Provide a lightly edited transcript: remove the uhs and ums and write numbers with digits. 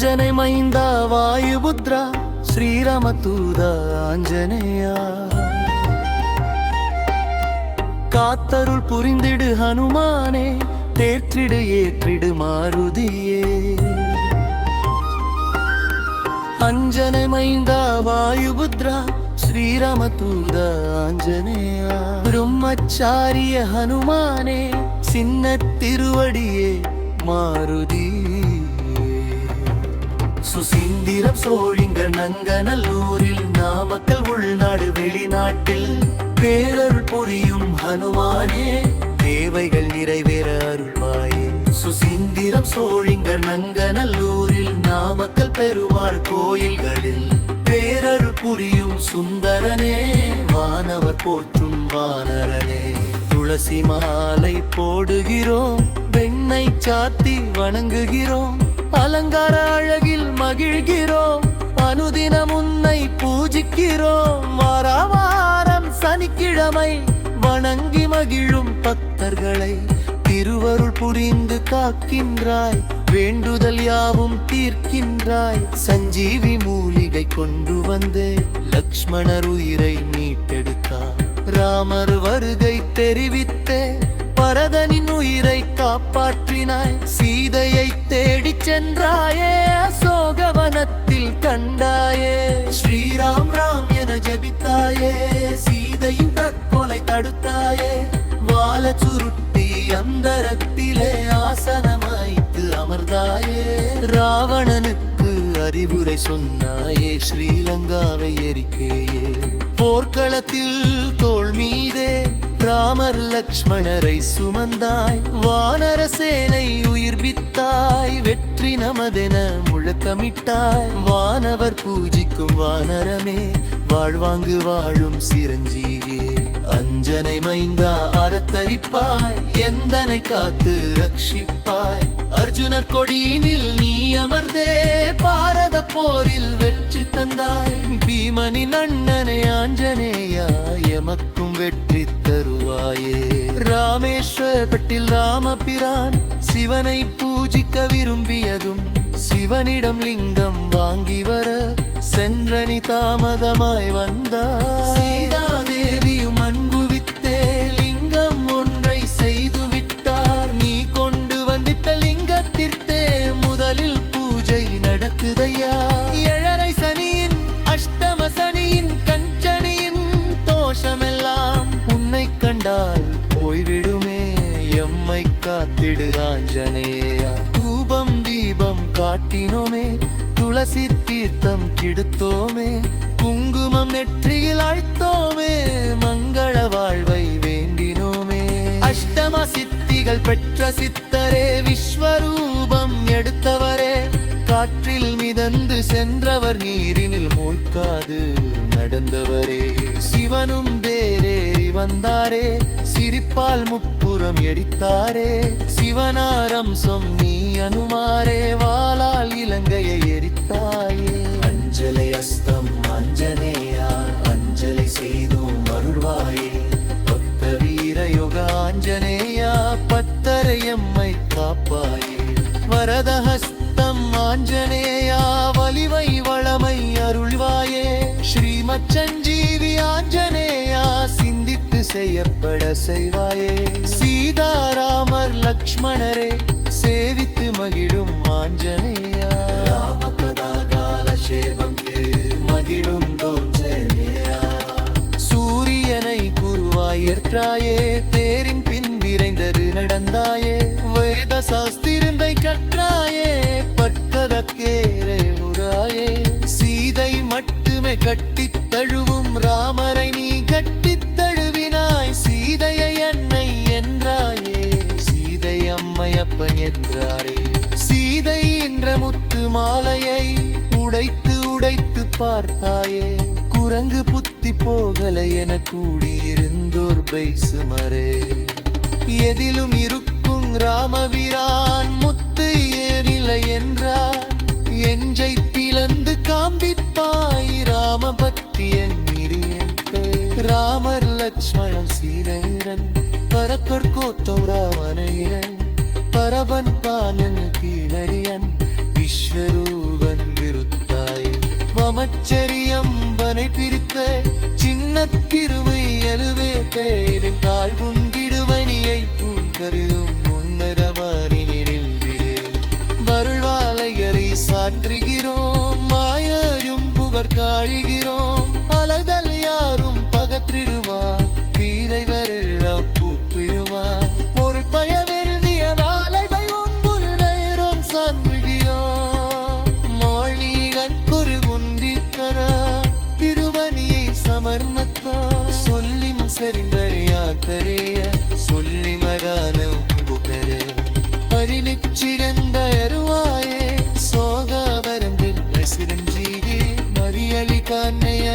ಅಂಜನೆ ಮೈಂದ ವಾಯುಪುತ್ರ ಶ್ರೀರಾಮ ತೂದ ஆஞ்சநேய காத்தருள் புரிந்திடு ஹனுமானே தேற்றிடு ஏற்றிடு மாருதியே அஞ்சனை மைந்தா வாயுபுத்ரா ஸ்ரீராம தூத ஆஞ்சநேய பிரம்மச்சாரிய ஹனுமானே சின்ன திருவடியே மாருதி சுசீந்திரம் சோழிங்க நங்கநல்லூரில் நாமக்கல் உள்நாடு வெளிநாட்டில் பேரருள் புரியும் ஹனுமானே தேவைகள் நிறைவேற அருள்வாயே சுசீந்திரம் சோழிங்க நங்கநல்லூரில் நாமக்கல் பெருமாள் கோயில்களில் பேரருள் புரியும் சுந்தரனே வானவர் போற்றும் வானரனே துளசி மாலை போடுகிறோம் வெண்ணை சாத்தி வணங்குகிறோம் அலங்கார அழகில் மகிழ்கிறோம் அனுதினம் உன்னை பூஜிக்கிறோம் வாரம் சனிக்கிழமை வணங்கி மகிழும் பக்தர்களை திருவருள் புரிந்து காக்கின்றாய் வேண்டுதல் யாவும் தீர்க்கின்றாய் சஞ்சீவி மூலிகை கொண்டு வந்தே லக்ஷ்மணர் உயிரை மீட்டெடுத்தார் ராமர் வருகை தெரிவித்தே பரதனின் உயிரை காப்பாற்றினாய் சீதையை தேடிச் சென்றாயே அசோகவனத்தில் கண்டாயே ஸ்ரீராம் ராம் என ஜபித்தாயே சீதையின் தற்கொலை தடுத்தாயே வாழ சுருட்டி அந்தரத்திலே ஆசனமாய்த்து அமர்ந்தாயே ராவணனுக்கு அறிவுரை சொன்னாயே ஸ்ரீலங்காவை எரிக்கையே போர்க்களத்தில் தோள் மீதே ராமர் லக்ஷ்மணரை சுமந்தாய் வானர சேனை உயிர்ப்பித்தாய் வெற்றி நமதென முழக்கமிட்டாய் வானவர் பூஜிக்கும் வானரமே வாழ்வாங்கு வாழும் சிரஞ்சீவியே அஞ்சனை மைந்தா அறத்தரிப்பாய் எந்தனை காத்து ரட்சிப்பாய் அர்ஜுனர் கொடியினில் நீ அமர்ந்தே பாரத போரில் வெற்றி தந்தாய் பீமனின் அண்ணனை ஆஞ்சநேயா எமக்கும் வெற்றி தருவாயே ராமேஸ்வரப்பட்டில் ராமபிரான் சிவனை பூஜிக்க விரும்பியதும் சிவனிடம் லிங்கம் வாங்கி வர சென்றனி தாமதமாய் வந்தார் சீதாதேவியும் அன்பு வித்தே லிங்கம் ஒன்றை செய்து விட்டார் நீ கொண்டு வந்திட்ட லிங்கத்திற்கே முதலில் பூஜை நடக்குதையா ஏழரை சனியின் அஷ்டம சனியின் கஞ்சனியின் தோஷமெல்லாம் உன்னை கண்டால் போய்விடுமே எம்மை காத்திடு ஆஞ்சநேயா தூபம் தீபம் காட்டினோமே துளசி தீர்த்தம் கிடுத்தோமே குங்குமம் நெற்றியில் அழைத்தோமே மங்கள வாழ்வை வேண்டினோமே அஷ்டம சித்திகள் பெற்ற சித்தரே விஸ்வரூபம் எடுத்தவரே காற்றில் மிதந்து சென்றவர் நீரினில் மூழ்காது நடந்தவரே சிவனும் தேரேறி வந்தாரே சிரிப்பால் முப்புறம் எரித்தாரே சிவனாரம் சொன்னி அனுமாரே வாளால் இலங்கையை எரித்தாயே அஞ்சலை அஸ்தம் அஞ்சனேயா அஞ்சலை செய்தோம் அருள்வாயே பக்த வீர யோக ஆஞ்சநேயா பத்தரை எம்மை காப்பாயே வரதஹஸ்தம் ஆஞ்சநேயா வலிவை வளமை அருள்வாயே ஸ்ரீமத் சஞ்சீவி ஆஞ்சநேயா சிந்தித்து செய்யப்பட செய்வாயே சீதாராமர் லக்ஷ்மணரே சேவித்து மகிழும் ஆஞ்சநேயா ராமகதாகால சேவம் மகிழும் தோஞ்சனேயா சூரியனை குருவாய் ஏற்றாயே தேரின் பின் விரைந்தது நடந்தாயே வேத சாஸ்திரத்தை கற்றாயே பட்டதற்கேரே உராயே சீதை மட்டுமே கட்டித் தழுவும் ராமரை நீ கட்டித் தழுவினாய் சீதையை என்னை என்றாயே சீதை அம்மையப்பன் என்றாரே சீதை என்ற முத்து மாலையை உடைத்து உடைத்து பார்த்தாயே குரங்கு புத்தி போகல என கூடியிருந்தோர் பைசுமரே எதிலும் இருக்கும் ராமவீரான் முத்து ஏறில்லை என்றார் எஞ்சை பிளந்து காண்பிப்பாய் ராம பக்தி என் ராமர் லக்ஷ்மணன் சீரன் பரப்பர் கோத்தம் ராமனையன் பரபன் பாலன் கீழறியன் விஸ்வரூப அமைச்சரியம்பனை பிரித்த சின்ன கிருவை எழுவே பேரின் தாழ் புங்கிடுவனியை பூங்கருதும் முன்னரவாரினில் வருள்வாலையரை சாற்றுகிறோம் மாயரும் புகழ் காழுகிறோம் அலதல் யாரும் பகற்றிடுவார் வீரை வருள்ள பூப்பிடுவார் ஒரு பயவெருதிய நாளைவை ஒன்புல் நேரம் சான்றுகிறோம் மாளிகன் குரு குந்தித்தர திருவனியை சமர்மத்தா சொல்லிம் செறிந்தறியாத்தரைய சொல்லி மகானம் புகரே பரிணிச்சிறந்த அருவாயே சோகாவரம்பில் சிரஞ்சீவி மரியலி காண்ணைய